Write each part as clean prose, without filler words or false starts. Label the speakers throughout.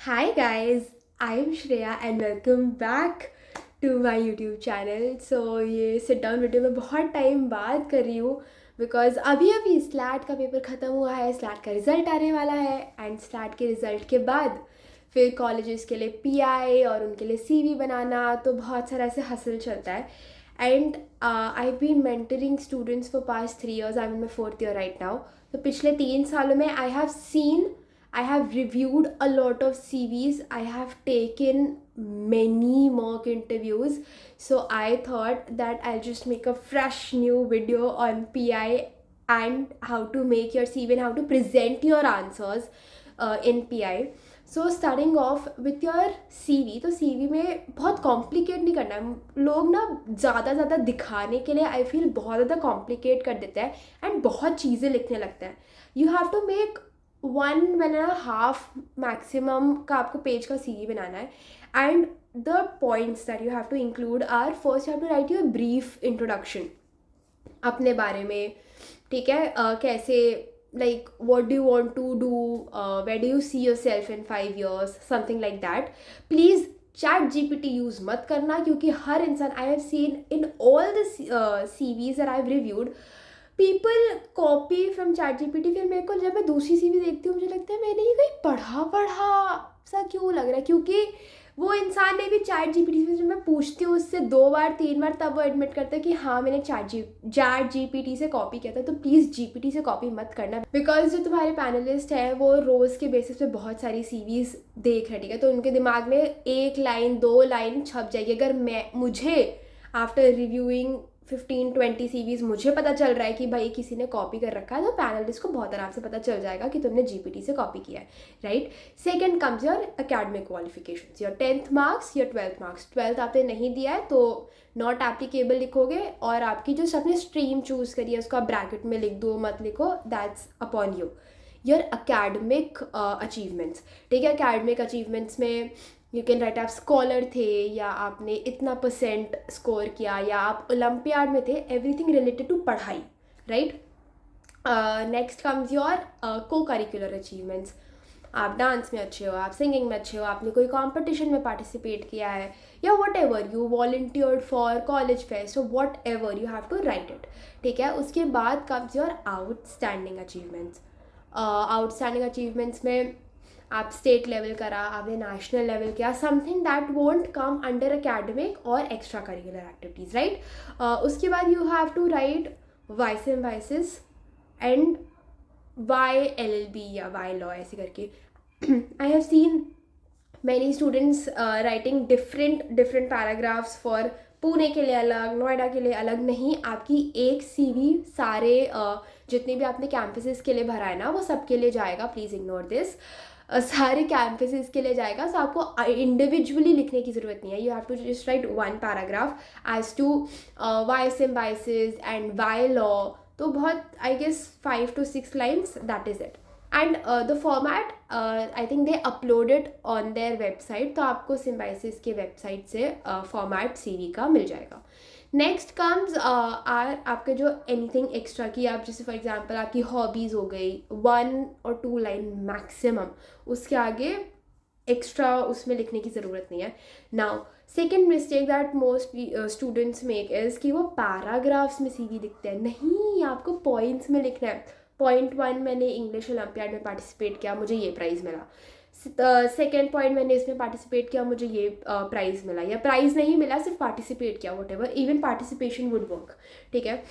Speaker 1: Hi guys, I am Shreya and welcome back to my YouTube channel. So ये sit down video में बहुत time बाद कर रही हूँ बिकॉज अभी अभी स्लैट का पेपर ख़त्म हुआ है, स्लैट का रिज़ल्ट आने वाला है एंड स्लैट के रिज़ल्ट के बाद फिर कॉलेजेस के लिए पीआई और उनके लिए सीवी बनाना, तो बहुत सारा ऐसे हसल चलता है. And I be mentoring students for past 3 years. I am in my 4th year right now. तो पिछले 3 सालों में I have reviewed a lot of CVs. I have taken many mock interviews. So I thought that I'll just make a fresh new video on PI and how to make your CV and how to present your answers in PI. So starting of with your CV. तो CV में बहुत complicate नहीं करना है. लोग ना ज़्यादा दिखाने के लिए आई फील बहुत ज़्यादा कॉम्प्लिकेट कर देते हैं एंड बहुत चीज़ें लिखने लगते हैं. You have to make 1.5 maximum का आपको पेज का CV बनाना है. And the points that you have to include are, first you have to write your brief introduction अपने बारे में. ठीक है, कैसे, like what do you want to do, where do you see yourself in 5 years, something like that. Please chat GPT use मत करना, क्योंकि हर इंसान, आई have seen in all the CVs that I've reviewed, people copy from chat GPT. फिर मेरे को जब मैं दूसरी CV देखती हूँ मुझे लगता है मैंने ये कहीं पढ़ा सा क्यों लग रहा है, क्योंकि वो इंसान ने भी चैट GPT से, जब मैं पूछती हूँ उससे 2 बार 3 बार, तब वो एडमिट करता है कि हाँ मैंने चैट GPT से कॉपी किया था. तो प्लीज़ GPT से कॉपी मत करना, बिकॉज जो तुम्हारे पैनलिस्ट हैं वो रोज़ के बेसिस पे बहुत सारी CVs देख रहे. ठीक है, तो उनके दिमाग में 1 लाइन 2 लाइन छप जाएगी. अगर मुझे आफ्टर रिव्यूइंग 15-20 CVs मुझे पता चल रहा है कि भाई किसी ने कॉपी कर रखा है, तो पैनलिस्ट को बहुत आराम से पता चल जाएगा कि तुमने GPT से कॉपी किया है. Right. Second comes your academic qualification, your 10th marks, your 12th marks. 12th आपने नहीं दिया है तो नॉट एप्लीकेबल लिखोगे, और आपकी जो आपने स्ट्रीम चूज़ करी है उसको आप ब्रैकेट में लिख दो, मत लिखो, that's upon you. Your academic achievements. ठीक है, अकेडमिक अचीवमेंट्स में यू कैन राइट आप स्कॉलर थे, या आपने इतना परसेंट स्कोर किया, या आप ओलंपियाड में थे. एवरीथिंग रिलेटेड टू पढ़ाई. राइट. नेक्स्ट कम्स योर को करिकुलर अचीवमेंट्स. आप डांस में अच्छे हो, आप सिंगिंग में अच्छे हो, आपने कोई कंपटीशन में पार्टिसिपेट किया है, या whatever you volunteered for college fest, और whatever you have to write it. ठीक है. उसके बाद comes your outstanding achievements. Outstanding achievements में आप स्टेट लेवल करा, आपने नेशनल लेवल किया, something that won't come under academic और एक्स्ट्रा करिकुलर एक्टिविटीज़. राइट. उसके बाद you have to write vice and vices and YLLB या वाई लॉ, ऐसे करके. I have seen many students writing different paragraphs for Pune के लिए अलग, नोएडा के लिए अलग. नहीं, आपकी एक CV सारे जितने भी आपने कैंपसेस के लिए भरा है ना, वो सबके लिए जाएगा. Please ignore this. सारे कैंपसेस के लिए जाएगा, सो आपको इंडिविजुअली लिखने की ज़रूरत नहीं है. You have to just write 1 paragraph as to why Symbiosis and why law. तो बहुत, I guess 5 to 6 lines, that is it. And the format I think they uploaded on their website, तो आपको सिम्बाइसिस के वेबसाइट से format CV का मिल जाएगा. Next comes are आपके जो एनीथिंग एक्स्ट्रा की, आप जैसे फॉर एग्जांपल आपकी हॉबीज़ हो गई, 1 or 2 लाइन मैक्सिमम, उसके आगे एक्स्ट्रा उसमें लिखने की ज़रूरत नहीं है. Now second mistake that most students make is कि वो पैराग्राफ्स में CV लिखते हैं. नहीं, आपको पॉइंट्स में लिखना है. पॉइंट 1, मैंने इंग्लिश ओलंपियाड में पार्टिसिपेट किया, मुझे ये प्राइज़ मिला. सेकेंड पॉइंट, मैंने इसमें पार्टिसिपेट किया, मुझे ये प्राइज़ मिला, या प्राइज़ नहीं मिला, सिर्फ पार्टिसिपेट किया, what ever, even participation would work. ठीक है.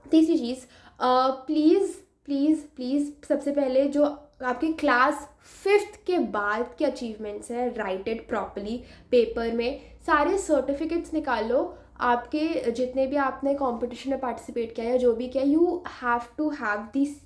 Speaker 1: तीसरी चीज़, प्लीज़ प्लीज़ प्लीज़ सबसे पहले जो आपके क्लास 5th के बाद के अचीवमेंट्स हैं, राइट इट प्रॉपरली पेपर में. सारे सर्टिफिकेट्स निकाल लो, आपके जितने भी आपने कंपटीशन में पार्टिसिपेट किया या जो भी किया, you have to have this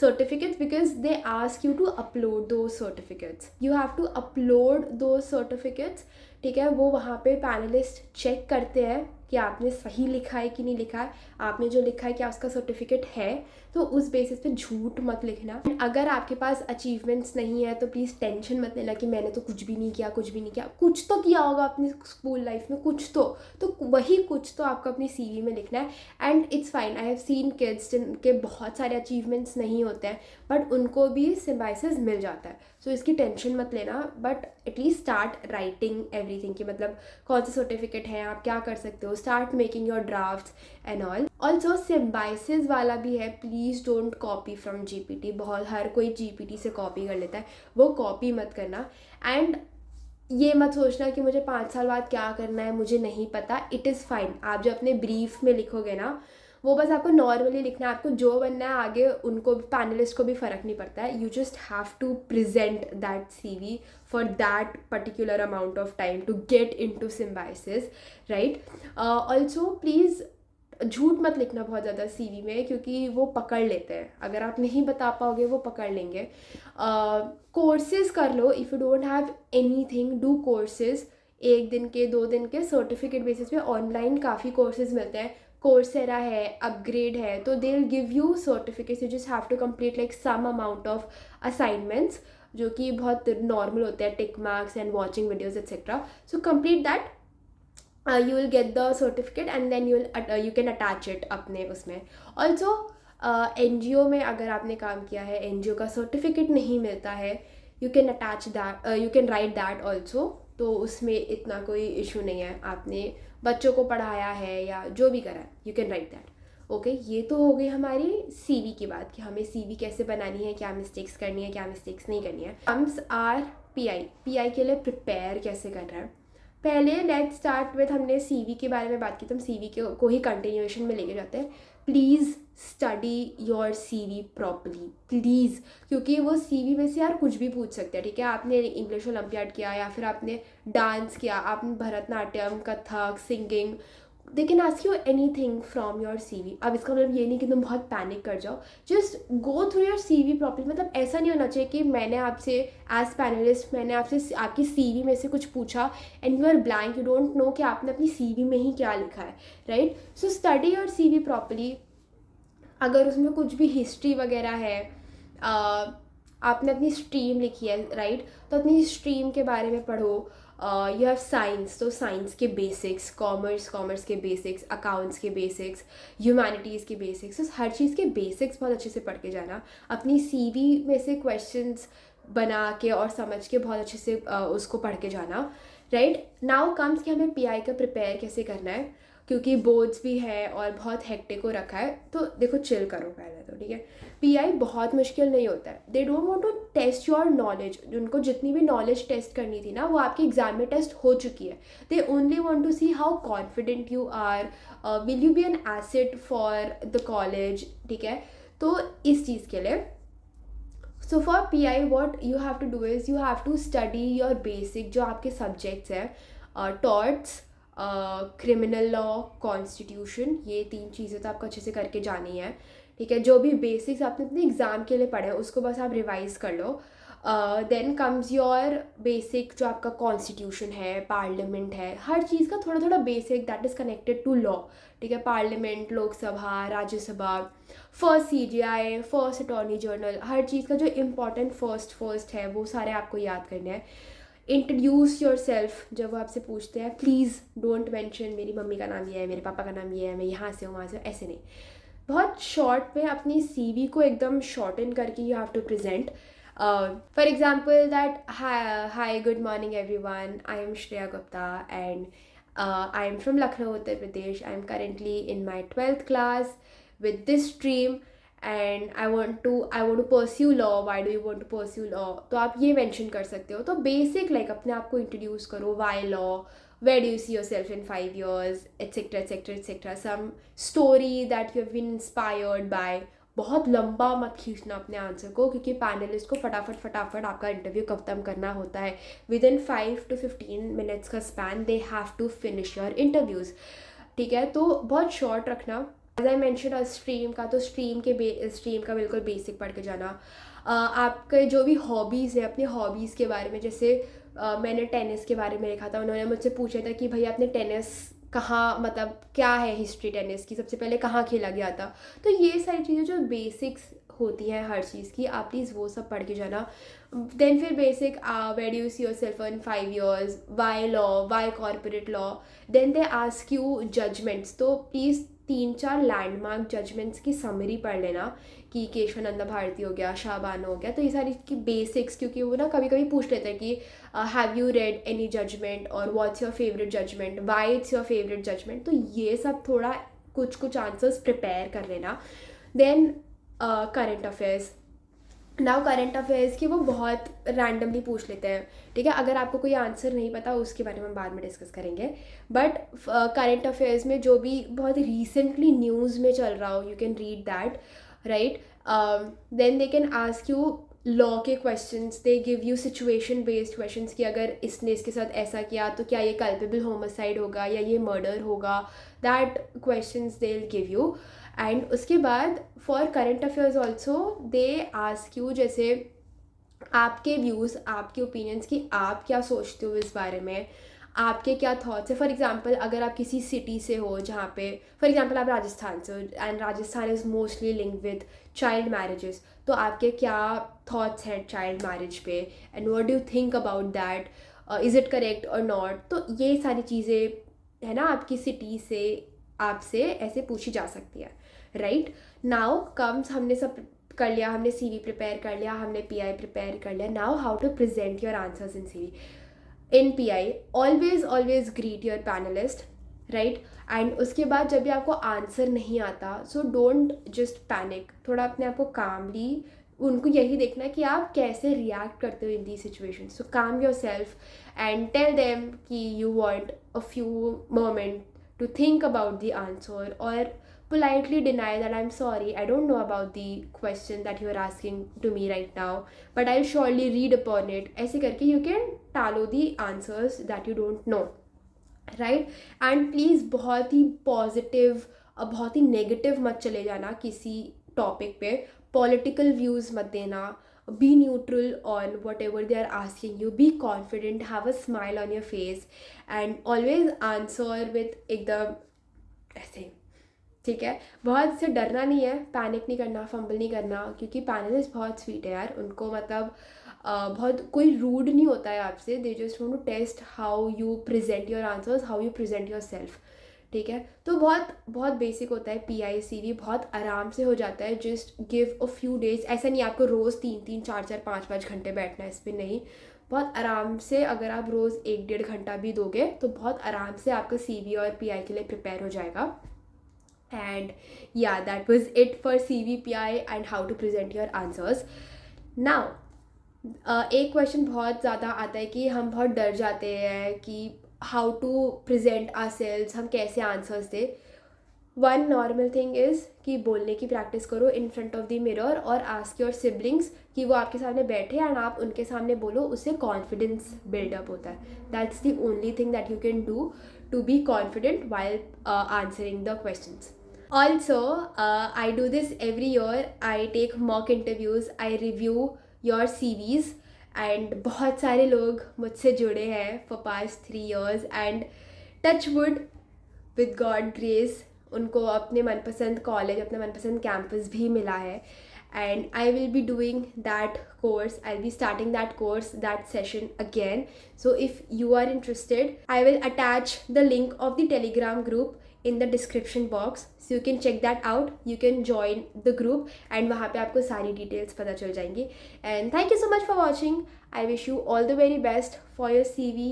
Speaker 1: certificates, because they ask you to upload दो certificates. You have to upload दो सर्टिफिकेट्स. ठीक है. वो वहाँ पे पैनलिस्ट चेक करते हैं कि आपने सही लिखा है कि नहीं लिखा है, आपने जो लिखा है क्या उसका सर्टिफिकेट है, तो उस बेसिस पे झूठ मत लिखना। अगर आपके पास अचीवमेंट्स नहीं है तो प्लीज़ टेंशन मत लेना कि मैंने तो कुछ भी नहीं किया, कुछ भी नहीं किया। कुछ तो किया होगा अपनी स्कूल लाइफ में, कुछ तो वही कुछ तो आपको अपनी सीवी में लिखना है। And it's fine, I have scene kids जिनके बहुत सारे अचीवमेंट्स नहीं होते हैं बट उनको भी सिम्बाइसिस मिल जाता है। सो इसकी टेंशन मत लेना, but at least start writing everything कि मतलब कौन से सर्टिफिकेट हैं, आप क्या कर सकते हो, start making your drafts and all. Also Symbiosis वाला भी है, please don't copy from GPT. बहुत हर कोई जीपीटी से कॉपी कर लेता है, वो कॉपी मत करना। एंड ये मत सोचना कि मुझे 5 साल बाद क्या करना है मुझे नहीं पता, इट इज़ फाइन। आप जो अपने ब्रीफ में लिखोगे ना वो बस आपको नॉर्मली लिखना है, आपको जो बनना है आगे उनको पैनलिस्ट को भी फ़र्क नहीं पड़ता है। You just have to present that CV for that particular amount of time to get into Symbiosis, right. Also please झूठ मत लिखना बहुत ज़्यादा सीवी में, क्योंकि वो पकड़ लेते हैं। अगर आप नहीं बता पाओगे वो पकड़ लेंगे। कोर्सेज कर लो, if you don't have anything do courses. 1 दिन के 2 दिन के सर्टिफिकेट बेसिस पे ऑनलाइन काफ़ी कोर्सेज मिलते हैं। कोर्सेरा है, अपग्रेड है, तो they will give you certificates. You just have to complete like some amount of assignments जो कि बहुत नॉर्मल होते हैं, tick marks and watching videos etcetera. So complete that, you will get the certificate and then you can attach it अपने उसमें। also NGO में अगर आपने काम किया है, NGO का सर्टिफिकेट नहीं मिलता है, you can attach that, you can write that also। तो उसमें इतना कोई इशू नहीं है, आपने बच्चों को पढ़ाया है या जो भी करा है, you can write that। Okay, ये तो हो गई हमारी सीवी की बात कि हमें सीवी कैसे बनानी है, क्या मिस्टेक्स करनी है, क्या मिस्टेक्स नहीं करनी है। कम्स आर पीआई के लिए प्रिपेयर कैसे कर रहा है। पहले लेट्स स्टार्ट विथ, हमने सीवी के बारे में बात की तो हम सीवी को ही कंटिन्यूएशन में लेके जाते हैं। Please study your CV properly, please, क्योंकि वो सीवी में से यार कुछ भी पूछ सकते हैं। ठीक है, आपने इंग्लिश ओलंपियाड किया या फिर आपने डांस किया, आपने Bharatanatyam, Kathak, singing, they can ask you any thing from your CV. अब इसका मतलब ये नहीं कि तुम बहुत पैनिक कर जाओ, just go through your CV properly. मतलब ऐसा नहीं होना चाहिए कि मैंने आपसे एज पैनलिस्ट मैंने आपसे आपकी सीवी में से कुछ पूछा and you are blank, you don't know कि आपने अपनी सीवी में ही क्या लिखा है, right. So study your CV properly. अगर उसमें कुछ भी हिस्ट्री वगैरह है, आपने अपनी स्ट्रीम लिखी है, राइट, तो अपनी स्ट्रीम के बारे में पढ़ो। यू हैव साइंस, तो साइंस के बेसिक्स, कॉमर्स के बेसिक्स, अकाउंट्स के बेसिक्स, ह्यूमैनिटीज़ के बेसिक्स, तो हर चीज़ के बेसिक्स बहुत अच्छे से पढ़ के जाना। अपनी सीवी में से क्वेश्चंस बना के और समझ के बहुत अच्छे से उसको पढ़ के जाना, राइट। नाउ कम्स कि हमें पीआई का प्रिपेयर कैसे करना है, क्योंकि बोर्ड्स भी है और बहुत हेक्टिक हो रखा है। तो देखो, चिल करो पहले तो, ठीक है। पीआई बहुत मुश्किल नहीं होता है। They don't want to test your knowledge. उनको जितनी भी नॉलेज टेस्ट करनी थी ना वो आपके एग्जाम में टेस्ट हो चुकी है। They only want to see how confident you are, will you be an asset for the college, ठीक है। तो इस चीज़ के लिए, so for PI what you have to do is you have to study your basic जो आपके subjects हैं, टॉर्ट्स, क्रिमिनल लॉ, कॉन्स्टिट्यूशन, ये 3 चीज़ें तो आपको अच्छे से करके जानी है, ठीक है। जो भी बेसिक्स आपने अपने एग्ज़ाम के लिए पढ़े हैं उसको बस आप रिवाइज कर लो। देन कम्स योर बेसिक, जो आपका कॉन्स्टिट्यूशन है, पार्लियामेंट है, हर चीज़ का थोड़ा थोड़ा basic that is connected to law, ठीक है। Parliament, Lok Sabha, Rajya Sabha, first CJI, first attorney general, हर चीज़ का जो इम्पोर्टेंट फर्स्ट है वो सारे आपको याद करने हैं। इंट्रोड्यूस योर सेल्फ, जब वो आपसे पूछते हैं प्लीज़ डोंट मेंशन मेरी मम्मी का नाम ये है, मेरे पापा का नाम ये है, मैं यहाँ से हूँ वहाँ से, ऐसे नहीं। बहुत शॉर्ट में अपनी सीवी को एकदम शॉर्टन करके you have to present. For example that, hi good morning everyone, I am Shreya Gupta and I am from Lucknow, Uttar Pradesh. I am currently in my 12th class with this stream and I want to pursue law. Why do you want to pursue law? तो आप ये mention कर सकते हो। तो basic like अपने आप को introduce करो, why law, where do you see yourself in 5 years, etc etc etc, some story that you have been inspired by। बहुत लंबा मत खींचना अपने आंसर को, क्योंकि पैनलिस्ट को फटाफट आपका इंटरव्यू खत्म करना होता है। विद इन 5 to 15 minutes का span they have to finish your interviews, ठीक है। तो बहुत शॉर्ट रखना। एज आई मैंशन स्ट्रीम का, तो स्ट्रीम का बिल्कुल बेसिक पढ़ के जाना। आपके जो भी हॉबीज़ है, अपने हॉबीज़ के बारे में, जैसे मैंने टेनिस के बारे में लिखा था, उन्होंने मुझसे पूछा था कि भाई आपने टेनिस कहाँ, मतलब क्या है हिस्ट्री टेनिस की, सबसे पहले कहाँ खेला गया था। तो ये सारी चीज़ें जो बेसिक्स होती हैं हर चीज़ की, आप प्लीज़ वो सब पढ़ के जाना। देन फिर basic, where do you see yourself in 5 years, why law, why corporate law. Then they ask you judgments, तो प्लीज़ 3-4 लैंडमार्क जजमेंट्स की समरी पढ़ लेना, कि केशवानंद भारती हो गया, शाहबानो हो गया। तो ये सारी की बेसिक्स, क्योंकि वो ना कभी कभी पूछ लेते हैं कि have you read any judgment, और what's your favourite judgment, why it's your favourite judgment. तो ये सब थोड़ा कुछ आंसर्स प्रिपेयर कर लेना। Then current affairs. Now current affairs की वो बहुत रैंडमली पूछ लेते हैं, ठीक है। अगर आपको कोई आंसर नहीं पता उसके बारे में हम बाद में डिस्कस करेंगे, बट करंट अफेयर्स में जो भी बहुत रिसेंटली न्यूज़ में चल रहा हो, you can read that, right. Then they can ask you law के questions, they give you situation based questions, कि अगर इसने इसके साथ ऐसा किया तो क्या ये कल्पेबल होमिसाइड होगा या ये मर्डर होगा, that questions they will give you. And उसके बाद for current affairs also they ask you, जैसे आपके व्यूज़, आपके ओपिनियंस, कि आप क्या सोचते हो इस बारे में, आपके क्या थॉट्स है। फॉर एग्जांपल अगर आप किसी सिटी से हो जहाँ पे, फॉर एग्जांपल आप राजस्थान से हो, and Rajasthan is mostly linked with child marriages, तो आपके क्या थॉट्स हैं चाइल्ड मैरिज पे, and what do you think about that, is it correct और नॉट। तो ये सारी चीज़ें है ना, आपकी सिटी से आपसे ऐसे पूछी जा सकती है, राइट। नाउ कम्स, हमने सब कर लिया, हमने सीवी प्रिपेयर कर लिया, हमने पीआई प्रिपेयर कर लिया। Now how to present your answers in CV. In PI always greet your panelist, right. And उसके बाद जब भी आपको आंसर नहीं आता, सो डोंट जस्ट पैनिक, थोड़ा अपने आप को कामली, उनको यही देखना है कि आप कैसे रिएक्ट करते हो इन दी situation. So calm yourself and tell them कि you want a few moment to think about the answer, or politely deny that I'm sorry, I don't know about the question that you are asking to me right now, but I'll surely read upon it। ऐसे करके you can talo the answers that you don't know, right। and please बहुत ही positive, बहुत ही negative मत चले जाना किसी topic पे, political views मत देना, be neutral on whatever they are asking you, be confident, have a smile on your face, and always answer with एकदम ऐसे, ठीक है। बहुत से डरना नहीं है, पैनिक नहीं करना, फंबल नहीं करना, क्योंकि पैनलिस्ट बहुत स्वीट है यार, उनको मतलब बहुत कोई रूड नहीं होता है आपसे, they just want to test how you present your answers, how you present yourself, ठीक है। तो बहुत बहुत बेसिक होता है पीआई सीवी, बहुत आराम से हो जाता है, just give a few days. ऐसा नहीं आपको रोज़ 3-3, 4-4, 5-5 घंटे बैठना है इस पर, नहीं। बहुत आराम से अगर आप रोज़ 1-1.5 घंटा भी दोगे तो बहुत आराम से आपका सीवी और पीआई के लिए प्रिपेयर हो जाएगा। एंड या that was it for CV, PI and how to present your answers. Now एक क्वेश्चन बहुत ज़्यादा आता है कि हम बहुत डर जाते हैं कि how to present ourselves, हम कैसे आंसर्स दें। वन नॉर्मल थिंग इज़ कि बोलने की प्रैक्टिस करो in front of the mirror, और आस्क योर सिबलिंग्स कि वो आपके सामने बैठे एंड आप उनके सामने बोलो, उससे कॉन्फिडेंस बिल्डअप होता है। That's the only thing that you can do to be confident while answering the questions. Also, I do this every year. I take mock interviews, I review your CVs, and बहुत सारे लोग मुझसे जुड़े हैं for past 3 years, and touch wood, with God grace, उनको अपने मनपसंद college, अपने मनपसंद कैंपस भी मिला है। And I will be doing that course, I'll be starting that course, that session again. So if you are interested, I will attach the link of the Telegram group in the description box, so you can check that out, you can join the group, and वहाँ पे आपको सारी details पता चल जाएंगी। And thank you so much for watching. I wish you all the very best for your CV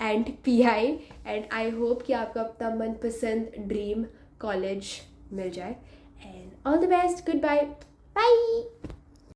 Speaker 1: and PI, and I hope कि आपको अपना मनपसंद ड्रीम कॉलेज मिल जाए। And all the best, goodbye, bye।